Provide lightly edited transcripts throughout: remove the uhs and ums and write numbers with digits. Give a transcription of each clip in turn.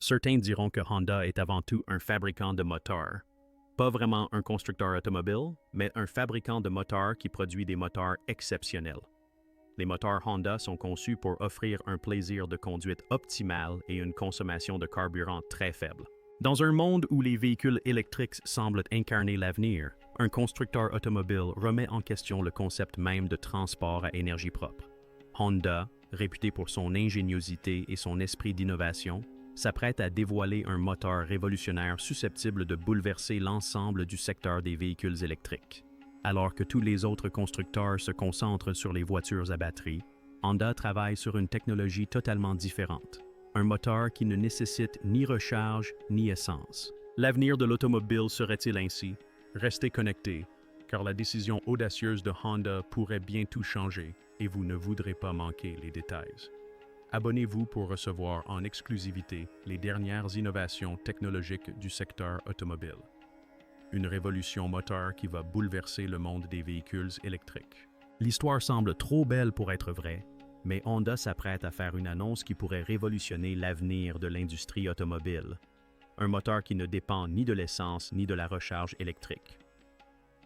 Certains diront que Honda est avant tout un fabricant de moteurs. Pas vraiment un constructeur automobile, mais un fabricant de moteurs qui produit des moteurs exceptionnels. Les moteurs Honda sont conçus pour offrir un plaisir de conduite optimal et une consommation de carburant très faible. Dans un monde où les véhicules électriques semblent incarner l'avenir, un constructeur automobile remet en question le concept même de transport à énergie propre. Honda, réputé pour son ingéniosité et son esprit d'innovation, s'apprête à dévoiler un moteur révolutionnaire susceptible de bouleverser l'ensemble du secteur des véhicules électriques. Alors que tous les autres constructeurs se concentrent sur les voitures à batterie, Honda travaille sur une technologie totalement différente. Un moteur qui ne nécessite ni recharge ni essence. L'avenir de l'automobile serait-il ainsi? Restez connectés, car la décision audacieuse de Honda pourrait bien tout changer et vous ne voudrez pas manquer les détails. Abonnez-vous pour recevoir en exclusivité les dernières innovations technologiques du secteur automobile. Une révolution moteur qui va bouleverser le monde des véhicules électriques. L'histoire semble trop belle pour être vraie, mais Honda s'apprête à faire une annonce qui pourrait révolutionner l'avenir de l'industrie automobile. Un moteur qui ne dépend ni de l'essence ni de la recharge électrique.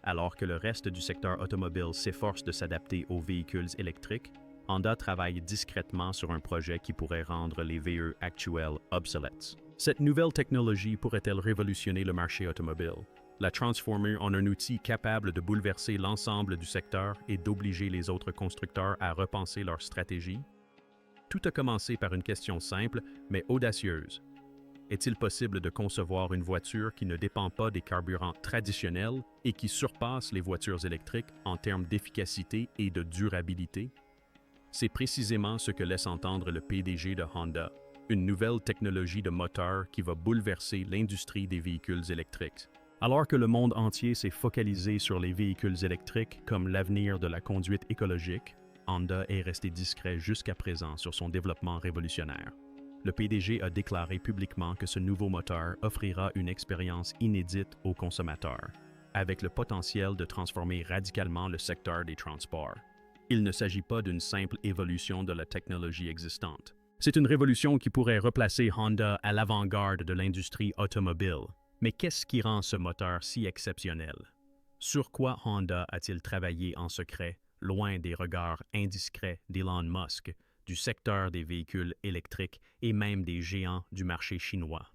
Alors que le reste du secteur automobile s'efforce de s'adapter aux véhicules électriques, Honda travaille discrètement sur un projet qui pourrait rendre les VE actuels obsolètes. Cette nouvelle technologie pourrait-elle révolutionner le marché automobile, la transformer en un outil capable de bouleverser l'ensemble du secteur et d'obliger les autres constructeurs à repenser leur stratégie? Tout a commencé par une question simple, mais audacieuse. Est-il possible de concevoir une voiture qui ne dépend pas des carburants traditionnels et qui surpasse les voitures électriques en termes d'efficacité et de durabilité? C'est précisément ce que laisse entendre le PDG de Honda, une nouvelle technologie de moteur qui va bouleverser l'industrie des véhicules électriques. Alors que le monde entier s'est focalisé sur les véhicules électriques comme l'avenir de la conduite écologique, Honda est resté discret jusqu'à présent sur son développement révolutionnaire. Le PDG a déclaré publiquement que ce nouveau moteur offrira une expérience inédite aux consommateurs, avec le potentiel de transformer radicalement le secteur des transports. Il ne s'agit pas d'une simple évolution de la technologie existante. C'est une révolution qui pourrait replacer Honda à l'avant-garde de l'industrie automobile. Mais qu'est-ce qui rend ce moteur si exceptionnel? Sur quoi Honda a-t-il travaillé en secret, loin des regards indiscrets d'Elon Musk, du secteur des véhicules électriques et même des géants du marché chinois?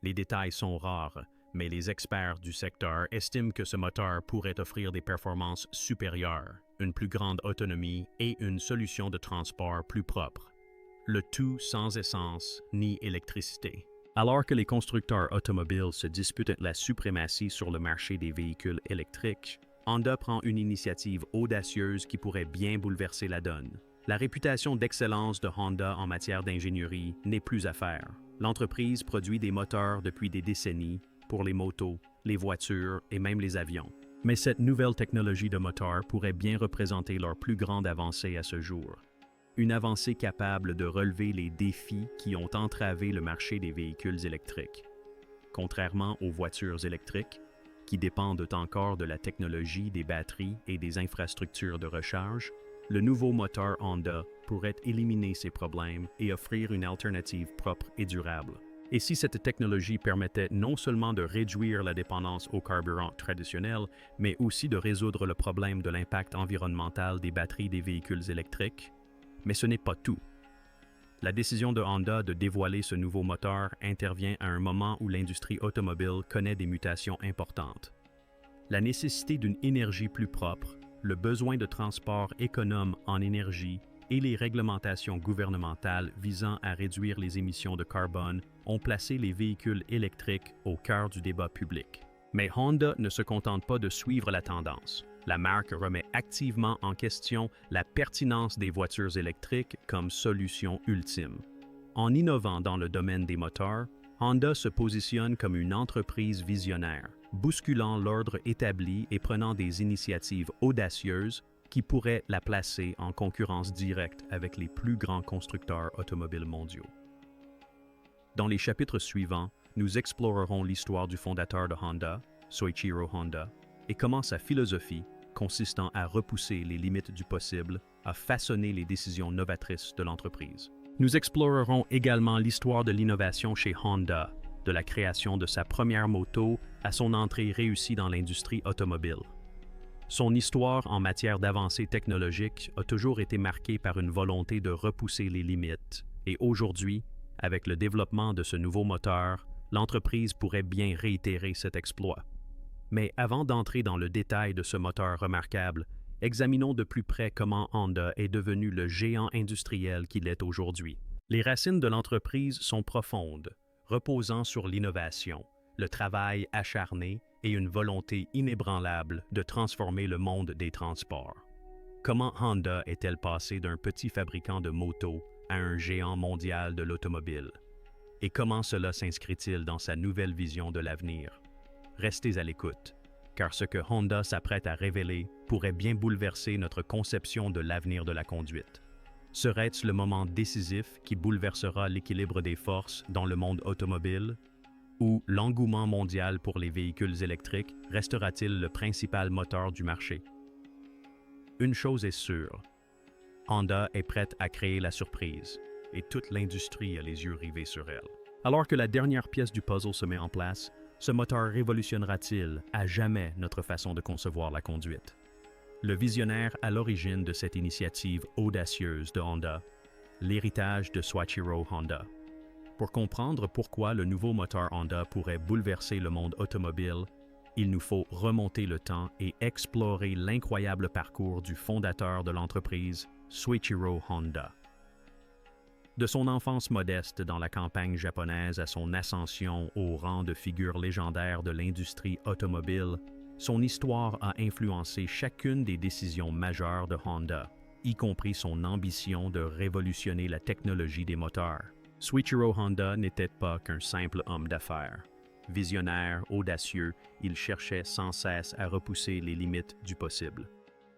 Les détails sont rares, mais les experts du secteur estiment que ce moteur pourrait offrir des performances supérieures, une plus grande autonomie et une solution de transport plus propre. Le tout sans essence ni électricité. Alors que les constructeurs automobiles se disputent la suprématie sur le marché des véhicules électriques, Honda prend une initiative audacieuse qui pourrait bien bouleverser la donne. La réputation d'excellence de Honda en matière d'ingénierie n'est plus à faire. L'entreprise produit des moteurs depuis des décennies pour les motos, les voitures et même les avions. Mais cette nouvelle technologie de moteur pourrait bien représenter leur plus grande avancée à ce jour. Une avancée capable de relever les défis qui ont entravé le marché des véhicules électriques. Contrairement aux voitures électriques, qui dépendent encore de la technologie des batteries et des infrastructures de recharge, le nouveau moteur Honda pourrait éliminer ces problèmes et offrir une alternative propre et durable. Et si cette technologie permettait non seulement de réduire la dépendance aux carburants traditionnels, mais aussi de résoudre le problème de l'impact environnemental des batteries des véhicules électriques? Mais ce n'est pas tout. La décision de Honda de dévoiler ce nouveau moteur intervient à un moment où l'industrie automobile connaît des mutations importantes. La nécessité d'une énergie plus propre, le besoin de transport économe en énergie et les réglementations gouvernementales visant à réduire les émissions de carbone ont placé les véhicules électriques au cœur du débat public. Mais Honda ne se contente pas de suivre la tendance. La marque remet activement en question la pertinence des voitures électriques comme solution ultime. En innovant dans le domaine des moteurs, Honda se positionne comme une entreprise visionnaire, bousculant l'ordre établi et prenant des initiatives audacieuses qui pourraient la placer en concurrence directe avec les plus grands constructeurs automobiles mondiaux. Dans les chapitres suivants, nous explorerons l'histoire du fondateur de Honda, Soichiro Honda, et comment sa philosophie, consistant à repousser les limites du possible, a façonné les décisions novatrices de l'entreprise. Nous explorerons également l'histoire de l'innovation chez Honda, de la création de sa première moto à son entrée réussie dans l'industrie automobile. Son histoire en matière d'avancées technologiques a toujours été marquée par une volonté de repousser les limites, et aujourd'hui, avec le développement de ce nouveau moteur, l'entreprise pourrait bien réitérer cet exploit. Mais avant d'entrer dans le détail de ce moteur remarquable, examinons de plus près comment Honda est devenu le géant industriel qu'il est aujourd'hui. Les racines de l'entreprise sont profondes, reposant sur l'innovation, le travail acharné et une volonté inébranlable de transformer le monde des transports. Comment Honda est-elle passée d'un petit fabricant de motos à un géant mondial de l'automobile? Et comment cela s'inscrit-il dans sa nouvelle vision de l'avenir? Restez à l'écoute, car ce que Honda s'apprête à révéler pourrait bien bouleverser notre conception de l'avenir de la conduite. Serait-ce le moment décisif qui bouleversera l'équilibre des forces dans le monde automobile? Ou l'engouement mondial pour les véhicules électriques restera-t-il le principal moteur du marché? Une chose est sûre, Honda est prête à créer la surprise, et toute l'industrie a les yeux rivés sur elle. Alors que la dernière pièce du puzzle se met en place, ce moteur révolutionnera-t-il à jamais notre façon de concevoir la conduite? Le visionnaire à l'origine de cette initiative audacieuse de Honda, l'héritage de Soichiro Honda. Pour comprendre pourquoi le nouveau moteur Honda pourrait bouleverser le monde automobile, il nous faut remonter le temps et explorer l'incroyable parcours du fondateur de l'entreprise, Soichiro Honda. De son enfance modeste dans la campagne japonaise à son ascension au rang de figure légendaire de l'industrie automobile, son histoire a influencé chacune des décisions majeures de Honda, y compris son ambition de révolutionner la technologie des moteurs. Soichiro Honda n'était pas qu'un simple homme d'affaires. Visionnaire, audacieux, il cherchait sans cesse à repousser les limites du possible.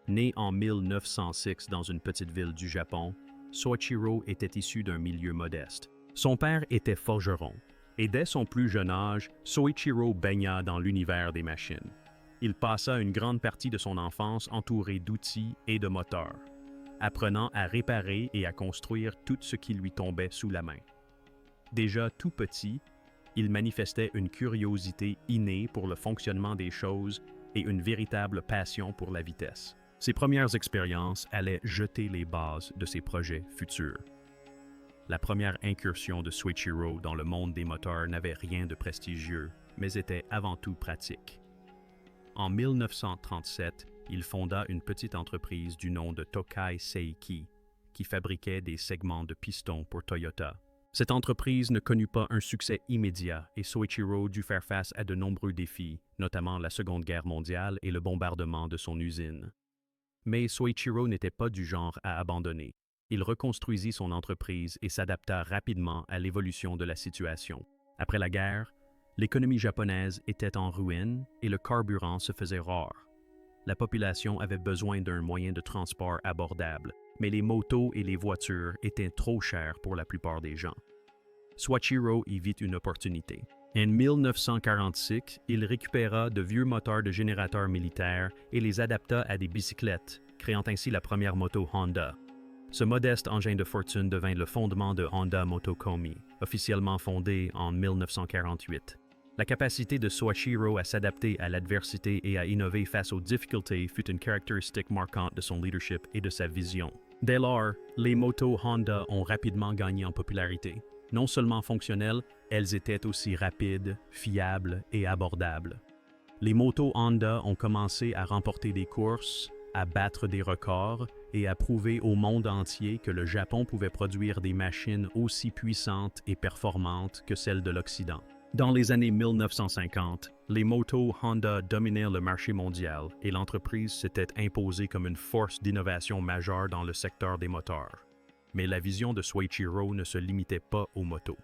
Né en 1906 dans une petite ville du Japon, Soichiro était issu d'un milieu modeste. Son père était forgeron, et dès son plus jeune âge, Soichiro baigna dans l'univers des machines. Il passa une grande partie de son enfance entouré d'outils et de moteurs, apprenant à réparer et à construire tout ce qui lui tombait sous la main. Déjà tout petit, il manifestait une curiosité innée pour le fonctionnement des choses et une véritable passion pour la vitesse. Ses premières expériences allaient jeter les bases de ses projets futurs. La première incursion de Soichiro dans le monde des moteurs n'avait rien de prestigieux, mais était avant tout pratique. En 1937, il fonda une petite entreprise du nom de Tokai Seiki, qui fabriquait des segments de pistons pour Toyota. Cette entreprise ne connut pas un succès immédiat et Soichiro dut faire face à de nombreux défis, notamment la Seconde Guerre mondiale et le bombardement de son usine. Mais Soichiro n'était pas du genre à abandonner. Il reconstruisit son entreprise et s'adapta rapidement à l'évolution de la situation. Après la guerre, l'économie japonaise était en ruine et le carburant se faisait rare. La population avait besoin d'un moyen de transport abordable, mais les motos et les voitures étaient trop chères pour la plupart des gens. Soichiro y vit une opportunité. En 1946, il récupéra de vieux moteurs de générateurs militaires et les adapta à des bicyclettes, créant ainsi la première moto Honda. Ce modeste engin de fortune devint le fondement de Honda Motokomi, officiellement fondé en 1948. La capacité de Soichiro à s'adapter à l'adversité et à innover face aux difficultés fut une caractéristique marquante de son leadership et de sa vision. Dès lors, les motos Honda ont rapidement gagné en popularité. Non seulement fonctionnelles, elles étaient aussi rapides, fiables et abordables. Les motos Honda ont commencé à remporter des courses, à battre des records et à prouver au monde entier que le Japon pouvait produire des machines aussi puissantes et performantes que celles de l'Occident. Dans les années 1950, les motos Honda dominaient le marché mondial et l'entreprise s'était imposée comme une force d'innovation majeure dans le secteur des moteurs. Mais la vision de Soichiro ne se limitait pas aux motos.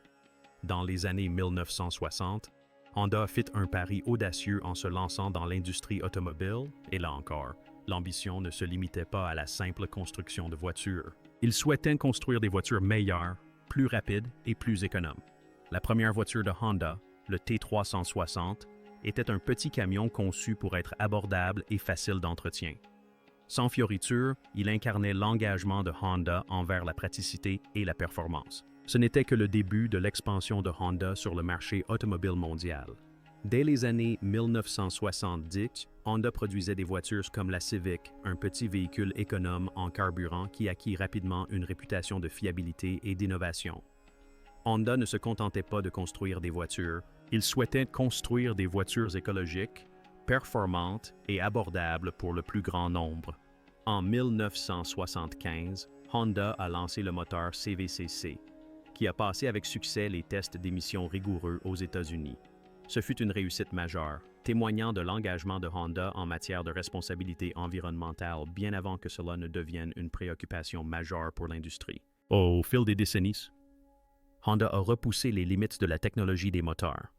Dans les années 1960, Honda fit un pari audacieux en se lançant dans l'industrie automobile, et là encore, l'ambition ne se limitait pas à la simple construction de voitures. Il souhaitait construire des voitures meilleures, plus rapides et plus économes. La première voiture de Honda, le T360, était un petit camion conçu pour être abordable et facile d'entretien. Sans fioriture, il incarnait l'engagement de Honda envers la praticité et la performance. Ce n'était que le début de l'expansion de Honda sur le marché automobile mondial. Dès les années 1970, Honda produisait des voitures comme la Civic, un petit véhicule économe en carburant qui acquit rapidement une réputation de fiabilité et d'innovation. Honda ne se contentait pas de construire des voitures, il souhaitait construire des voitures écologiques, performantes et abordables pour le plus grand nombre. En 1975, Honda a lancé le moteur CVCC, qui a passé avec succès les tests d'émissions rigoureux aux États-Unis. Ce fut une réussite majeure, témoignant de l'engagement de Honda en matière de responsabilité environnementale bien avant que cela ne devienne une préoccupation majeure pour l'industrie. Au fil des décennies, Honda a repoussé les limites de la technologie des moteurs.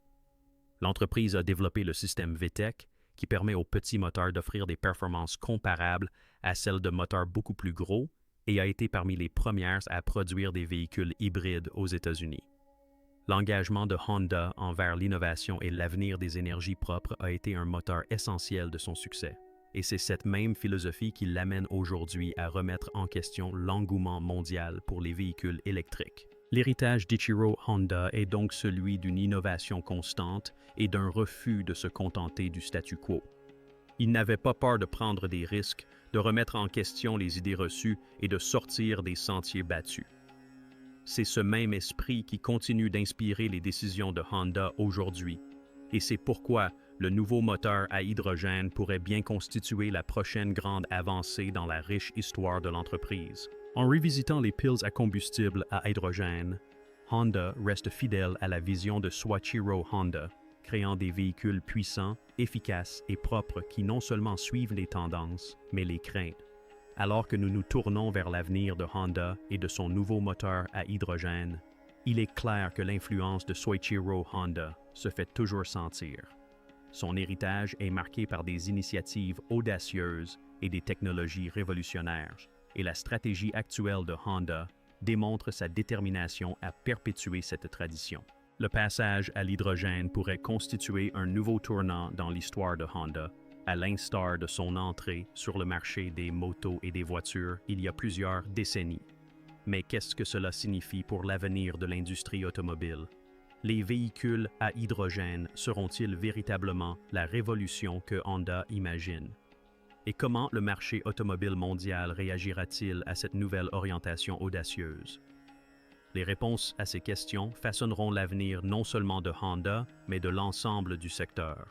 L'entreprise a développé le système VTEC, qui permet aux petits moteurs d'offrir des performances comparables à celles de moteurs beaucoup plus gros et a été parmi les premières à produire des véhicules hybrides aux États-Unis. L'engagement de Honda envers l'innovation et l'avenir des énergies propres a été un moteur essentiel de son succès. Et c'est cette même philosophie qui l'amène aujourd'hui à remettre en question l'engouement mondial pour les véhicules électriques. L'héritage d'Ichiro Honda est donc celui d'une innovation constante et d'un refus de se contenter du statu quo. Il n'avait pas peur de prendre des risques, de remettre en question les idées reçues et de sortir des sentiers battus. C'est ce même esprit qui continue d'inspirer les décisions de Honda aujourd'hui, et c'est pourquoi le nouveau moteur à hydrogène pourrait bien constituer la prochaine grande avancée dans la riche histoire de l'entreprise. En revisitant les piles à combustible à hydrogène, Honda reste fidèle à la vision de Soichiro Honda, créant des véhicules puissants, efficaces et propres qui non seulement suivent les tendances, mais les craignent. Alors que nous nous tournons vers l'avenir de Honda et de son nouveau moteur à hydrogène, il est clair que l'influence de Soichiro Honda se fait toujours sentir. Son héritage est marqué par des initiatives audacieuses et des technologies révolutionnaires, et la stratégie actuelle de Honda démontre sa détermination à perpétuer cette tradition. Le passage à l'hydrogène pourrait constituer un nouveau tournant dans l'histoire de Honda, à l'instar de son entrée sur le marché des motos et des voitures il y a plusieurs décennies. Mais qu'est-ce que cela signifie pour l'avenir de l'industrie automobile? Les véhicules à hydrogène seront-ils véritablement la révolution que Honda imagine? Et comment le marché automobile mondial réagira-t-il à cette nouvelle orientation audacieuse? Les réponses à ces questions façonneront l'avenir non seulement de Honda, mais de l'ensemble du secteur.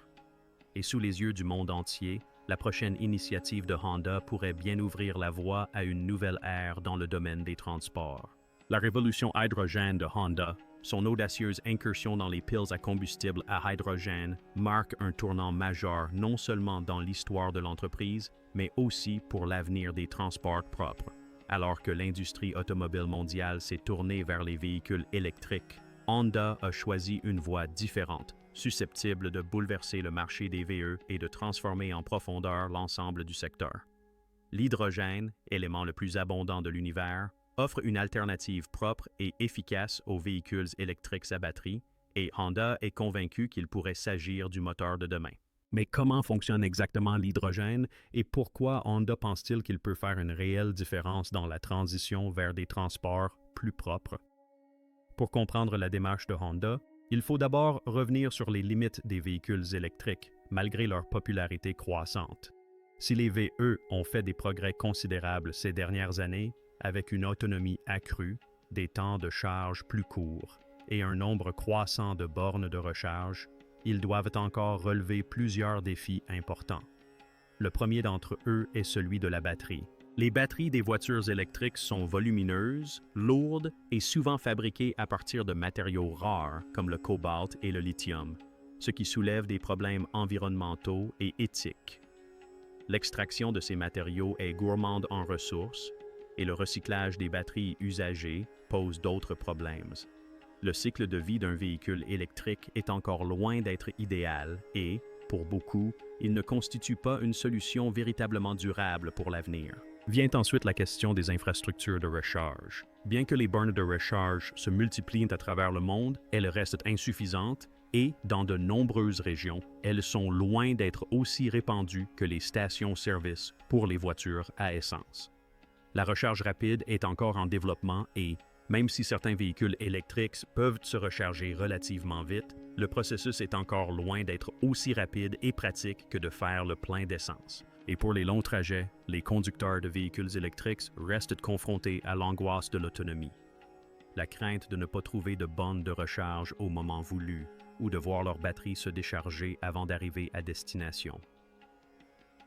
Et sous les yeux du monde entier, la prochaine initiative de Honda pourrait bien ouvrir la voie à une nouvelle ère dans le domaine des transports. La révolution hydrogène de Honda, son audacieuse incursion dans les piles à combustible à hydrogène, marque un tournant majeur non seulement dans l'histoire de l'entreprise, mais aussi pour l'avenir des transports propres. Alors que l'industrie automobile mondiale s'est tournée vers les véhicules électriques, Honda a choisi une voie différente, susceptible de bouleverser le marché des VE et de transformer en profondeur l'ensemble du secteur. L'hydrogène, élément le plus abondant de l'univers, offre une alternative propre et efficace aux véhicules électriques à batterie, et Honda est convaincu qu'il pourrait s'agir du moteur de demain. Mais comment fonctionne exactement l'hydrogène et pourquoi Honda pense-t-il qu'il peut faire une réelle différence dans la transition vers des transports plus propres? Pour comprendre la démarche de Honda, il faut d'abord revenir sur les limites des véhicules électriques, malgré leur popularité croissante. Si les VE ont fait des progrès considérables ces dernières années, avec une autonomie accrue, des temps de charge plus courts et un nombre croissant de bornes de recharge, ils doivent encore relever plusieurs défis importants. Le premier d'entre eux est celui de la batterie. Les batteries des voitures électriques sont volumineuses, lourdes et souvent fabriquées à partir de matériaux rares comme le cobalt et le lithium, ce qui soulève des problèmes environnementaux et éthiques. L'extraction de ces matériaux est gourmande en ressources et le recyclage des batteries usagées pose d'autres problèmes. Le cycle de vie d'un véhicule électrique est encore loin d'être idéal et, pour beaucoup, il ne constitue pas une solution véritablement durable pour l'avenir. Vient ensuite la question des infrastructures de recharge. Bien que les bornes de recharge se multiplient à travers le monde, elles restent insuffisantes et, dans de nombreuses régions, elles sont loin d'être aussi répandues que les stations-service pour les voitures à essence. La recharge rapide est encore en développement et, même si certains véhicules électriques peuvent se recharger relativement vite, le processus est encore loin d'être aussi rapide et pratique que de faire le plein d'essence. Et pour les longs trajets, les conducteurs de véhicules électriques restent confrontés à l'angoisse de l'autonomie. La crainte de ne pas trouver de borne de recharge au moment voulu ou de voir leur batterie se décharger avant d'arriver à destination.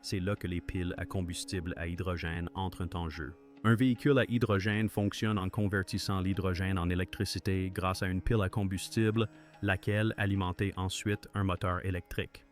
C'est là que les piles à combustible à hydrogène entrent en jeu. Un véhicule à hydrogène fonctionne en convertissant l'hydrogène en électricité grâce à une pile à combustible, laquelle alimentait ensuite un moteur électrique.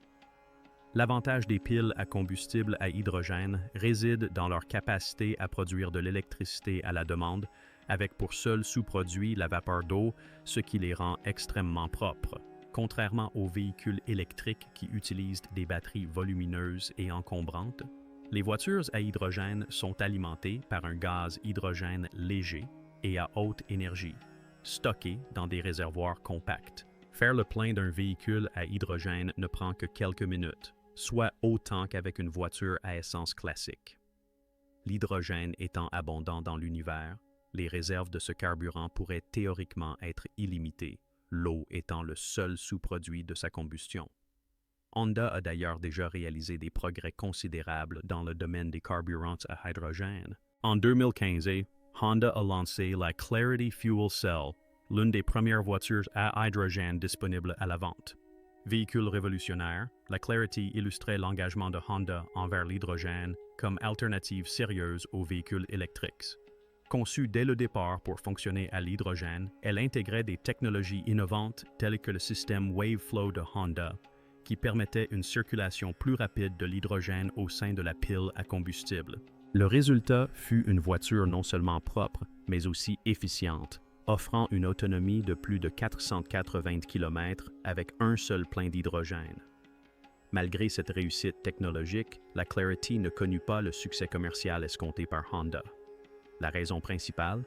L'avantage des piles à combustible à hydrogène réside dans leur capacité à produire de l'électricité à la demande, avec pour seul sous-produit la vapeur d'eau, ce qui les rend extrêmement propres. Contrairement aux véhicules électriques qui utilisent des batteries volumineuses et encombrantes, les voitures à hydrogène sont alimentées par un gaz hydrogène léger et à haute énergie, stocké dans des réservoirs compacts. Faire le plein d'un véhicule à hydrogène ne prend que quelques minutes, soit autant qu'avec une voiture à essence classique. L'hydrogène étant abondant dans l'univers, les réserves de ce carburant pourraient théoriquement être illimitées, l'eau étant le seul sous-produit de sa combustion. Honda a d'ailleurs déjà réalisé des progrès considérables dans le domaine des carburants à hydrogène. En 2015, Honda a lancé la Clarity Fuel Cell, l'une des premières voitures à hydrogène disponibles à la vente. Véhicule révolutionnaire, la Clarity illustrait l'engagement de Honda envers l'hydrogène comme alternative sérieuse aux véhicules électriques. Conçue dès le départ pour fonctionner à l'hydrogène, elle intégrait des technologies innovantes telles que le système WaveFlow de Honda, qui permettait une circulation plus rapide de l'hydrogène au sein de la pile à combustible. Le résultat fut une voiture non seulement propre, mais aussi efficiente, offrant une autonomie de plus de 480 km avec un seul plein d'hydrogène. Malgré cette réussite technologique, la Clarity ne connut pas le succès commercial escompté par Honda. La raison principale?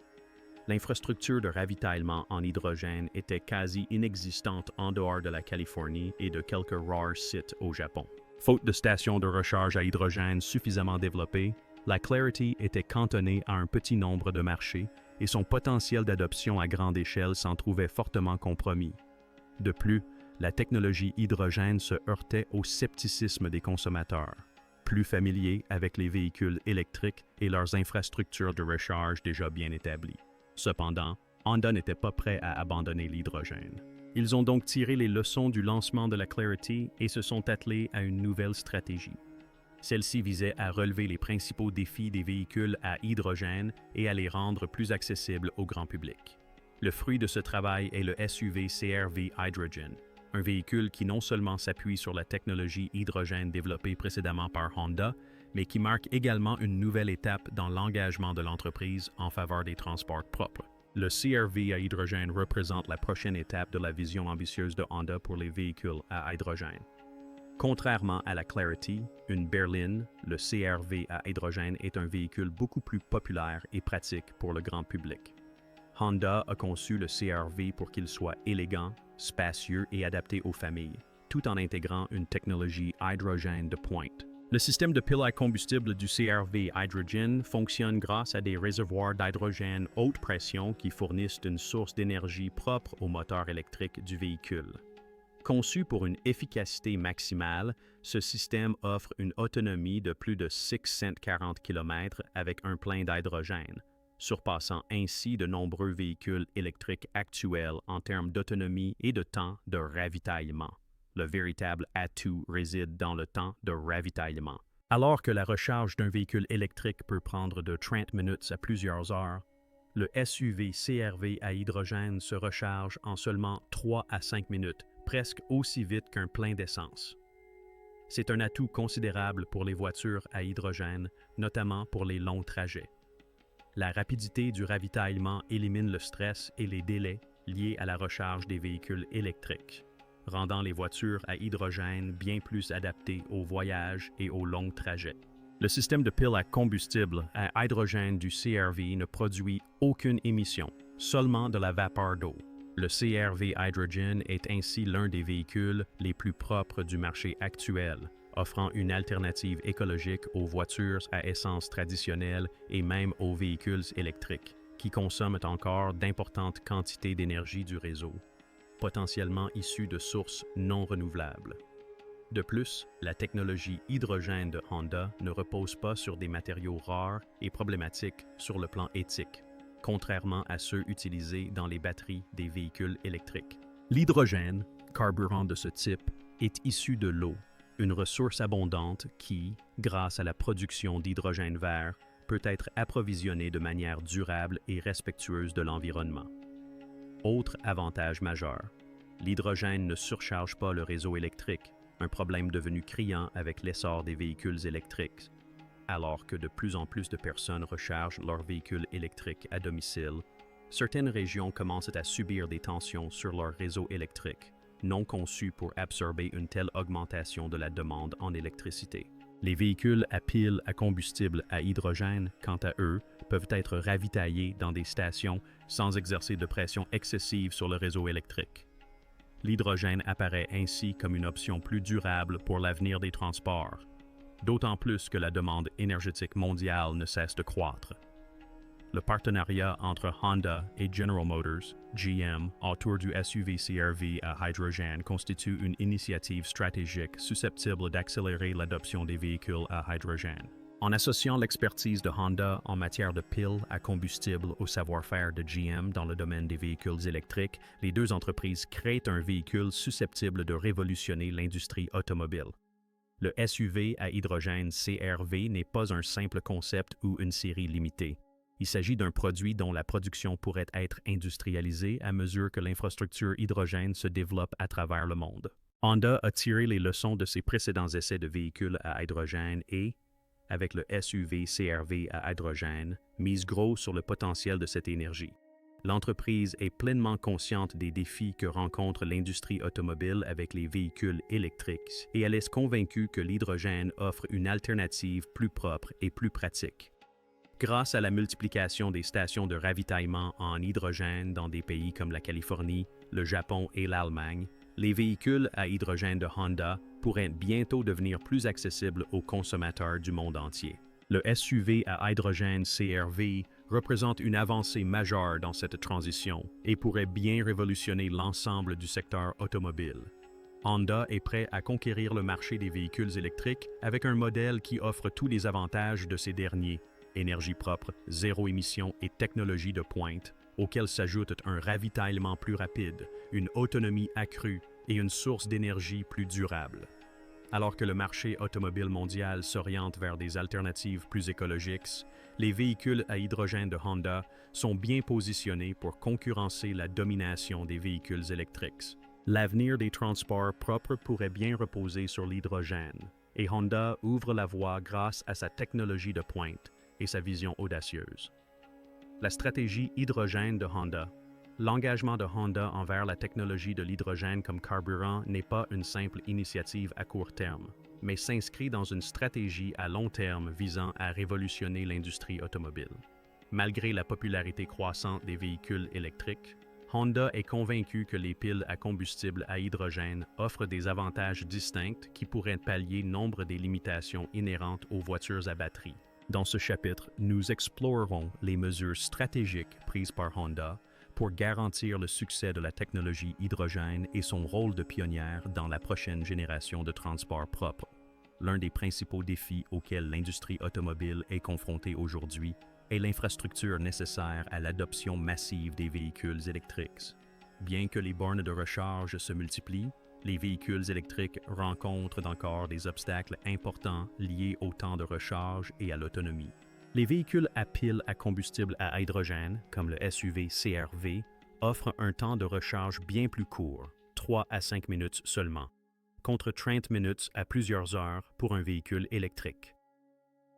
L'infrastructure de ravitaillement en hydrogène était quasi inexistante en dehors de la Californie et de quelques rares sites au Japon. Faute de stations de recharge à hydrogène suffisamment développées, la Clarity était cantonnée à un petit nombre de marchés et son potentiel d'adoption à grande échelle s'en trouvait fortement compromis. De plus, la technologie hydrogène se heurtait au scepticisme des consommateurs, plus familiers avec les véhicules électriques et leurs infrastructures de recharge déjà bien établies. Cependant, Honda n'était pas prêt à abandonner l'hydrogène. Ils ont donc tiré les leçons du lancement de la Clarity et se sont attelés à une nouvelle stratégie. Celle-ci visait à relever les principaux défis des véhicules à hydrogène et à les rendre plus accessibles au grand public. Le fruit de ce travail est le SUV CR-V Hydrogen, un véhicule qui non seulement s'appuie sur la technologie hydrogène développée précédemment par Honda, mais qui marque également une nouvelle étape dans l'engagement de l'entreprise en faveur des transports propres. Le CR-V à hydrogène représente la prochaine étape de la vision ambitieuse de Honda pour les véhicules à hydrogène. Contrairement à la Clarity, une berline, le CR-V à hydrogène est un véhicule beaucoup plus populaire et pratique pour le grand public. Honda a conçu le CR-V pour qu'il soit élégant, spacieux et adapté aux familles, tout en intégrant une technologie hydrogène de pointe. Le système de pile à combustible du CR-V Hydrogen fonctionne grâce à des réservoirs d'hydrogène haute pression qui fournissent une source d'énergie propre au moteur électrique du véhicule. Conçu pour une efficacité maximale, ce système offre une autonomie de plus de 640 km avec un plein d'hydrogène, surpassant ainsi de nombreux véhicules électriques actuels en termes d'autonomie et de temps de ravitaillement. Le véritable atout réside dans le temps de ravitaillement. Alors que la recharge d'un véhicule électrique peut prendre de 30 minutes à plusieurs heures, le SUV CR-V à hydrogène se recharge en seulement 3 à 5 minutes, presque aussi vite qu'un plein d'essence. C'est un atout considérable pour les voitures à hydrogène, notamment pour les longs trajets. La rapidité du ravitaillement élimine le stress et les délais liés à la recharge des véhicules électriques, rendant les voitures à hydrogène bien plus adaptées aux voyages et aux longs trajets. Le système de pile à combustible à hydrogène du CRV ne produit aucune émission, seulement de la vapeur d'eau. Le CRV Hydrogen est ainsi l'un des véhicules les plus propres du marché actuel, offrant une alternative écologique aux voitures à essence traditionnelles et même aux véhicules électriques, qui consomment encore d'importantes quantités d'énergie du réseau, potentiellement issues de sources non renouvelables. De plus, la technologie hydrogène de Honda ne repose pas sur des matériaux rares et problématiques sur le plan éthique, contrairement à ceux utilisés dans les batteries des véhicules électriques. L'hydrogène, carburant de ce type, est issu de l'eau, une ressource abondante qui, grâce à la production d'hydrogène vert, peut être approvisionnée de manière durable et respectueuse de l'environnement. Autre avantage majeur, l'hydrogène ne surcharge pas le réseau électrique, un problème devenu criant avec l'essor des véhicules électriques. Alors que de plus en plus de personnes rechargent leurs véhicules électriques à domicile, certaines régions commencent à subir des tensions sur leur réseau électrique, non conçus pour absorber une telle augmentation de la demande en électricité. Les véhicules à piles à combustible à hydrogène, quant à eux, peuvent être ravitaillés dans des stations sans exercer de pression excessive sur le réseau électrique. L'hydrogène apparaît ainsi comme une option plus durable pour l'avenir des transports, d'autant plus que la demande énergétique mondiale ne cesse de croître. Le partenariat entre Honda et General Motors, GM, autour du SUV CR-V à hydrogène constitue une initiative stratégique susceptible d'accélérer l'adoption des véhicules à hydrogène. En associant l'expertise de Honda en matière de piles à combustible au savoir-faire de GM dans le domaine des véhicules électriques, les deux entreprises créent un véhicule susceptible de révolutionner l'industrie automobile. Le SUV à hydrogène CR-V n'est pas un simple concept ou une série limitée. Il s'agit d'un produit dont la production pourrait être industrialisée à mesure que l'infrastructure hydrogène se développe à travers le monde. Honda a tiré les leçons de ses précédents essais de véhicules à hydrogène et, avec le SUV CR-V à hydrogène, mise gros sur le potentiel de cette énergie. L'entreprise est pleinement consciente des défis que rencontre l'industrie automobile avec les véhicules électriques et elle est convaincue que l'hydrogène offre une alternative plus propre et plus pratique. Grâce à la multiplication des stations de ravitaillement en hydrogène dans des pays comme la Californie, le Japon et l'Allemagne, les véhicules à hydrogène de Honda pourraient bientôt devenir plus accessibles aux consommateurs du monde entier. Le SUV à hydrogène CR-V représente une avancée majeure dans cette transition et pourrait bien révolutionner l'ensemble du secteur automobile. Honda est prêt à conquérir le marché des véhicules électriques avec un modèle qui offre tous les avantages de ces derniers: énergie propre, zéro émission et technologie de pointe, auxquels s'ajoute un ravitaillement plus rapide, une autonomie accrue et une source d'énergie plus durable. Alors que le marché automobile mondial s'oriente vers des alternatives plus écologiques, les véhicules à hydrogène de Honda sont bien positionnés pour concurrencer la domination des véhicules électriques. L'avenir des transports propres pourrait bien reposer sur l'hydrogène, et Honda ouvre la voie grâce à sa technologie de pointe et sa vision audacieuse. La stratégie hydrogène de Honda. L'engagement de Honda envers la technologie de l'hydrogène comme carburant n'est pas une simple initiative à court terme, mais s'inscrit dans une stratégie à long terme visant à révolutionner l'industrie automobile. Malgré la popularité croissante des véhicules électriques, Honda est convaincu que les piles à combustible à hydrogène offrent des avantages distincts qui pourraient pallier nombre des limitations inhérentes aux voitures à batterie. Dans ce chapitre, nous explorerons les mesures stratégiques prises par Honda pour garantir le succès de la technologie hydrogène et son rôle de pionnière dans la prochaine génération de transports propres. L'un des principaux défis auxquels l'industrie automobile est confrontée aujourd'hui est l'infrastructure nécessaire à l'adoption massive des véhicules électriques. Bien que les bornes de recharge se multiplient, les véhicules électriques rencontrent encore des obstacles importants liés au temps de recharge et à l'autonomie. Les véhicules à piles à combustible à hydrogène, comme le SUV CR-V, offrent un temps de recharge bien plus court, 3 à 5 minutes seulement, contre 30 minutes à plusieurs heures pour un véhicule électrique.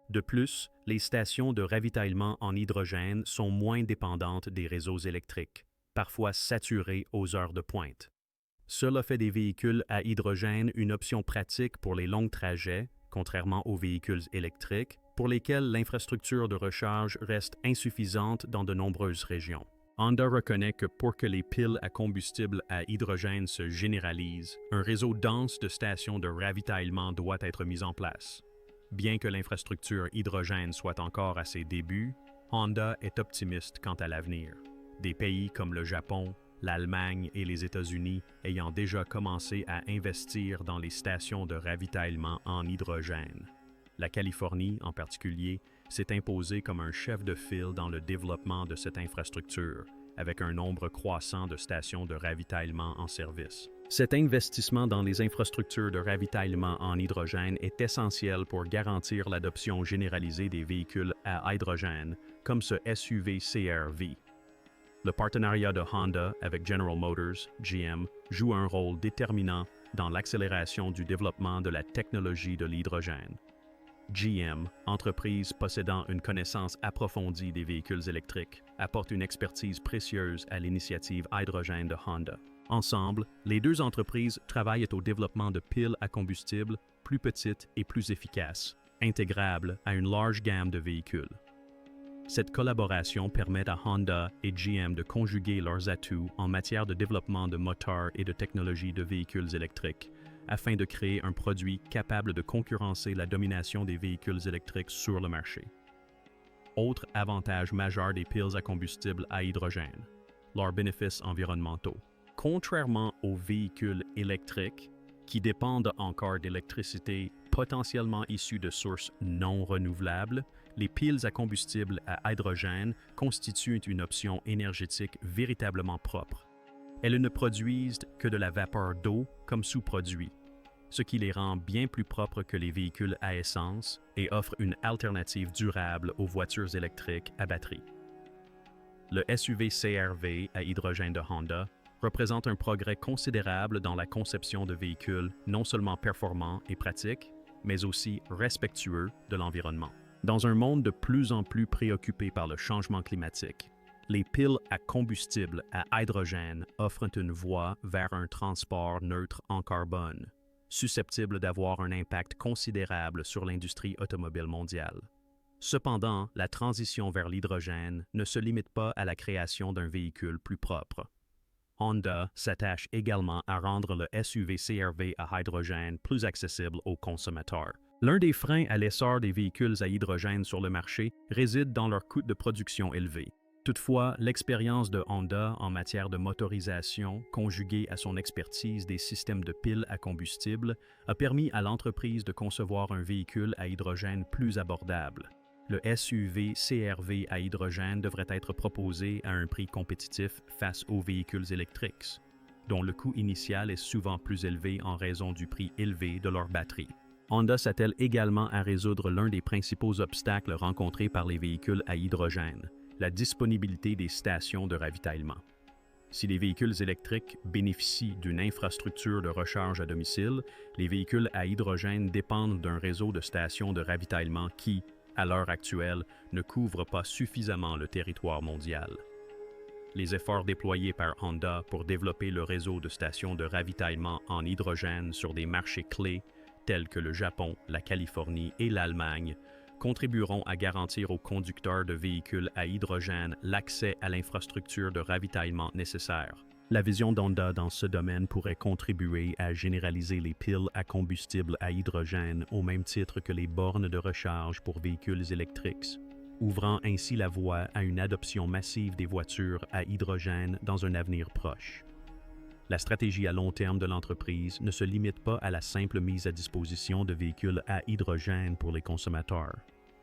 De plus, les stations de ravitaillement en hydrogène sont moins dépendantes des réseaux électriques, parfois saturés aux heures de pointe. Cela fait des véhicules à hydrogène une option pratique pour les longs trajets, contrairement aux véhicules électriques, pour lesquels l'infrastructure de recharge reste insuffisante dans de nombreuses régions. Honda reconnaît que pour que les piles à combustible à hydrogène se généralisent, un réseau dense de stations de ravitaillement doit être mis en place. Bien que l'infrastructure hydrogène soit encore à ses débuts, Honda est optimiste quant à l'avenir. Des pays comme le Japon, l'Allemagne et les États-Unis ayant déjà commencé à investir dans les stations de ravitaillement en hydrogène. La Californie, en particulier, s'est imposée comme un chef de file dans le développement de cette infrastructure, avec un nombre croissant de stations de ravitaillement en service. Cet investissement dans les infrastructures de ravitaillement en hydrogène est essentiel pour garantir l'adoption généralisée des véhicules à hydrogène, comme ce SUV CR-V. Le partenariat de Honda avec General Motors, GM, joue un rôle déterminant dans l'accélération du développement de la technologie de l'hydrogène. GM, entreprise possédant une connaissance approfondie des véhicules électriques, apporte une expertise précieuse à l'initiative hydrogène de Honda. Ensemble, les deux entreprises travaillent au développement de piles à combustible plus petites et plus efficaces, intégrables à une large gamme de véhicules. Cette collaboration permet à Honda et GM de conjuguer leurs atouts en matière de développement de moteurs et de technologies de véhicules électriques, afin de créer un produit capable de concurrencer la domination des véhicules électriques sur le marché. Autre avantage majeur des piles à combustible à hydrogène, leurs bénéfices environnementaux. Contrairement aux véhicules électriques, qui dépendent encore d'électricité potentiellement issue de sources non renouvelables, les piles à combustible à hydrogène constituent une option énergétique véritablement propre. Elles ne produisent que de la vapeur d'eau comme sous-produit, ce qui les rend bien plus propres que les véhicules à essence et offre une alternative durable aux voitures électriques à batterie. Le SUV CR-V à hydrogène de Honda représente un progrès considérable dans la conception de véhicules non seulement performants et pratiques, mais aussi respectueux de l'environnement. Dans un monde de plus en plus préoccupé par le changement climatique, les piles à combustible à hydrogène offrent une voie vers un transport neutre en carbone, susceptible d'avoir un impact considérable sur l'industrie automobile mondiale. Cependant, la transition vers l'hydrogène ne se limite pas à la création d'un véhicule plus propre. Honda s'attache également à rendre le SUV CR-V à hydrogène plus accessible aux consommateurs. L'un des freins à l'essor des véhicules à hydrogène sur le marché réside dans leur coût de production élevé. Toutefois, l'expérience de Honda en matière de motorisation, conjuguée à son expertise des systèmes de piles à combustible, a permis à l'entreprise de concevoir un véhicule à hydrogène plus abordable. Le SUV CR-V à hydrogène devrait être proposé à un prix compétitif face aux véhicules électriques, dont le coût initial est souvent plus élevé en raison du prix élevé de leur batterie. Honda s'attelle également à résoudre l'un des principaux obstacles rencontrés par les véhicules à hydrogène, la disponibilité des stations de ravitaillement. Si les véhicules électriques bénéficient d'une infrastructure de recharge à domicile, les véhicules à hydrogène dépendent d'un réseau de stations de ravitaillement qui, à l'heure actuelle, ne couvre pas suffisamment le territoire mondial. Les efforts déployés par Honda pour développer le réseau de stations de ravitaillement en hydrogène sur des marchés clés tels que le Japon, la Californie et l'Allemagne contribueront à garantir aux conducteurs de véhicules à hydrogène l'accès à l'infrastructure de ravitaillement nécessaire. La vision d'Honda dans ce domaine pourrait contribuer à généraliser les piles à combustible à hydrogène au même titre que les bornes de recharge pour véhicules électriques, ouvrant ainsi la voie à une adoption massive des voitures à hydrogène dans un avenir proche. La stratégie à long terme de l'entreprise ne se limite pas à la simple mise à disposition de véhicules à hydrogène pour les consommateurs.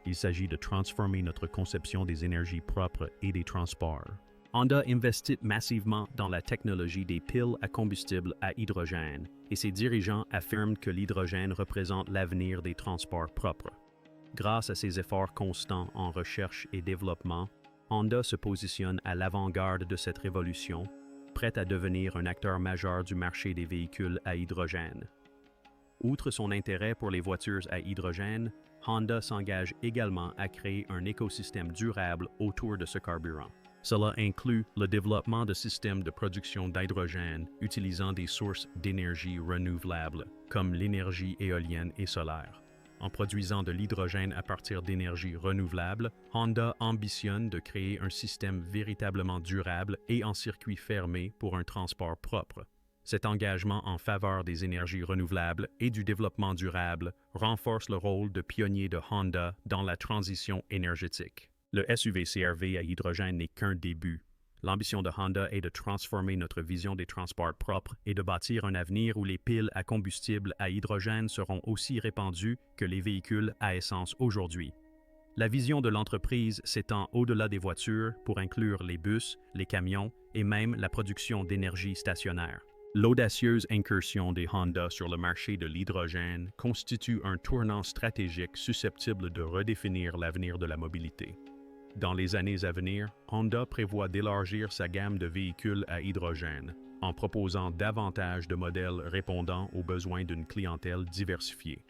Il s'agit de transformer notre conception des énergies propres et des transports. Honda investit massivement dans la technologie des piles à combustible à hydrogène et ses dirigeants affirment que l'hydrogène représente l'avenir des transports propres. Grâce à ses efforts constants en recherche et développement, Honda se positionne à l'avant-garde de cette révolution, prête à devenir un acteur majeur du marché des véhicules à hydrogène. Outre son intérêt pour les voitures à hydrogène, Honda s'engage également à créer un écosystème durable autour de ce carburant. Cela inclut le développement de systèmes de production d'hydrogène utilisant des sources d'énergie renouvelables, comme l'énergie éolienne et solaire. En produisant de l'hydrogène à partir d'énergies renouvelables, Honda ambitionne de créer un système véritablement durable et en circuit fermé pour un transport propre. Cet engagement en faveur des énergies renouvelables et du développement durable renforce le rôle de pionnier de Honda dans la transition énergétique. Le SUV CR-V à hydrogène n'est qu'un début. L'ambition de Honda est de transformer notre vision des transports propres et de bâtir un avenir où les piles à combustible à hydrogène seront aussi répandues que les véhicules à essence aujourd'hui. La vision de l'entreprise s'étend au-delà des voitures pour inclure les bus, les camions et même la production d'énergie stationnaire. L'audacieuse incursion des Honda sur le marché de l'hydrogène constitue un tournant stratégique susceptible de redéfinir l'avenir de la mobilité. Dans les années à venir, Honda prévoit d'élargir sa gamme de véhicules à hydrogène, en proposant davantage de modèles répondant aux besoins d'une clientèle diversifiée.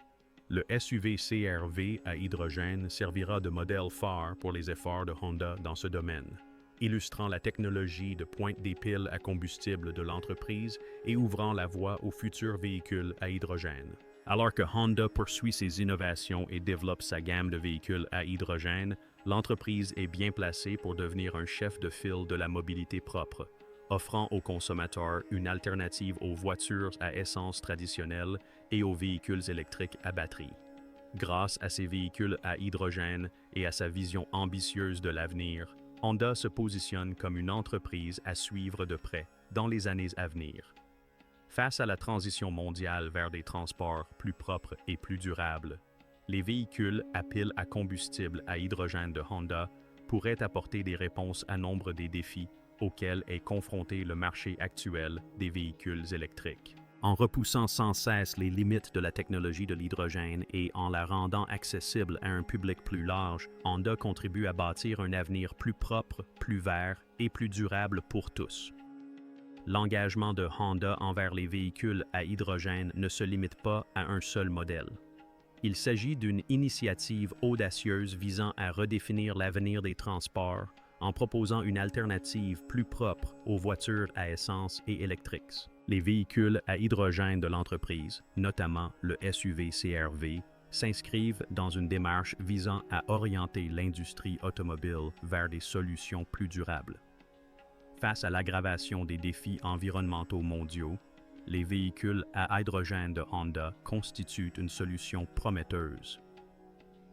Le SUV CR-V à hydrogène servira de modèle phare pour les efforts de Honda dans ce domaine, illustrant la technologie de pointe des piles à combustible de l'entreprise et ouvrant la voie aux futurs véhicules à hydrogène. Alors que Honda poursuit ses innovations et développe sa gamme de véhicules à hydrogène, l'entreprise est bien placée pour devenir un chef de file de la mobilité propre, offrant aux consommateurs une alternative aux voitures à essence traditionnelles et aux véhicules électriques à batterie. Grâce à ses véhicules à hydrogène et à sa vision ambitieuse de l'avenir, Honda se positionne comme une entreprise à suivre de près dans les années à venir. Face à la transition mondiale vers des transports plus propres et plus durables, les véhicules à piles à combustible à hydrogène de Honda pourraient apporter des réponses à nombre des défis auxquels est confronté le marché actuel des véhicules électriques. En repoussant sans cesse les limites de la technologie de l'hydrogène et en la rendant accessible à un public plus large, Honda contribue à bâtir un avenir plus propre, plus vert et plus durable pour tous. L'engagement de Honda envers les véhicules à hydrogène ne se limite pas à un seul modèle. Il s'agit d'une initiative audacieuse visant à redéfinir l'avenir des transports en proposant une alternative plus propre aux voitures à essence et électriques. Les véhicules à hydrogène de l'entreprise, notamment le SUV CR-V, s'inscrivent dans une démarche visant à orienter l'industrie automobile vers des solutions plus durables. Face à l'aggravation des défis environnementaux mondiaux, les véhicules à hydrogène de Honda constituent une solution prometteuse.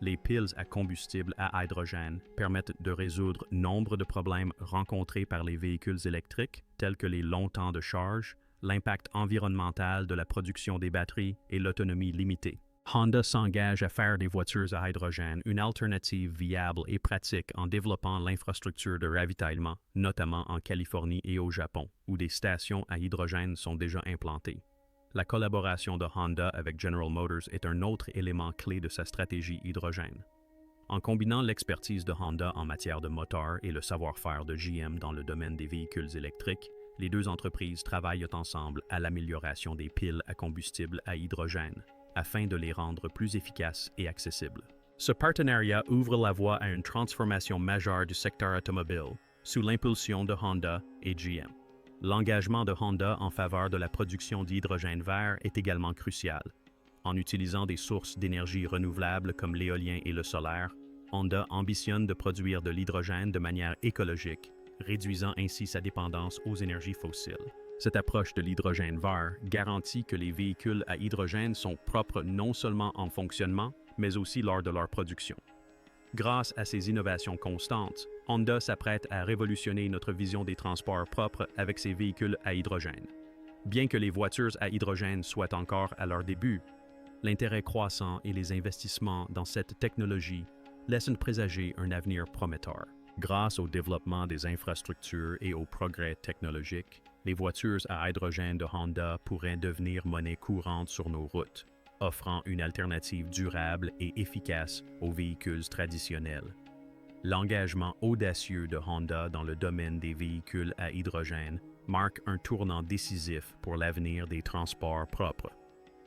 Les piles à combustible à hydrogène permettent de résoudre nombre de problèmes rencontrés par les véhicules électriques, tels que les longs temps de charge, l'impact environnemental de la production des batteries et l'autonomie limitée. Honda s'engage à faire des voitures à hydrogène une alternative viable et pratique en développant l'infrastructure de ravitaillement, notamment en Californie et au Japon, où des stations à hydrogène sont déjà implantées. La collaboration de Honda avec General Motors est un autre élément clé de sa stratégie hydrogène. En combinant l'expertise de Honda en matière de moteur et le savoir-faire de GM dans le domaine des véhicules électriques, les deux entreprises travaillent ensemble à l'amélioration des piles à combustible à hydrogène, afin de les rendre plus efficaces et accessibles. Ce partenariat ouvre la voie à une transformation majeure du secteur automobile, sous l'impulsion de Honda et GM. L'engagement de Honda en faveur de la production d'hydrogène vert est également crucial. En utilisant des sources d'énergie renouvelables comme l'éolien et le solaire, Honda ambitionne de produire de l'hydrogène de manière écologique, réduisant ainsi sa dépendance aux énergies fossiles. Cette approche de l'hydrogène vert garantit que les véhicules à hydrogène sont propres non seulement en fonctionnement, mais aussi lors de leur production. Grâce à ces innovations constantes, Honda s'apprête à révolutionner notre vision des transports propres avec ses véhicules à hydrogène. Bien que les voitures à hydrogène soient encore à leur début, l'intérêt croissant et les investissements dans cette technologie laissent présager un avenir prometteur. Grâce au développement des infrastructures et au progrès technologique, les voitures à hydrogène de Honda pourraient devenir monnaie courante sur nos routes, offrant une alternative durable et efficace aux véhicules traditionnels. L'engagement audacieux de Honda dans le domaine des véhicules à hydrogène marque un tournant décisif pour l'avenir des transports propres.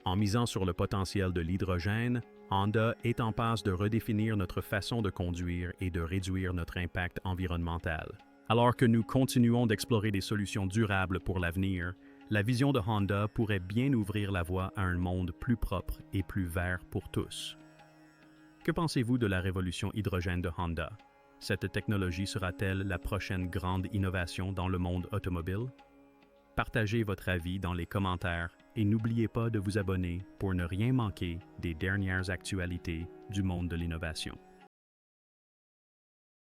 En misant sur le potentiel de l'hydrogène, Honda est en passe de redéfinir notre façon de conduire et de réduire notre impact environnemental. Alors que nous continuons d'explorer des solutions durables pour l'avenir, la vision de Honda pourrait bien ouvrir la voie à un monde plus propre et plus vert pour tous. Que pensez-vous de la révolution hydrogène de Honda? Cette technologie sera-t-elle la prochaine grande innovation dans le monde automobile? Partagez votre avis dans les commentaires et n'oubliez pas de vous abonner pour ne rien manquer des dernières actualités du monde de l'innovation.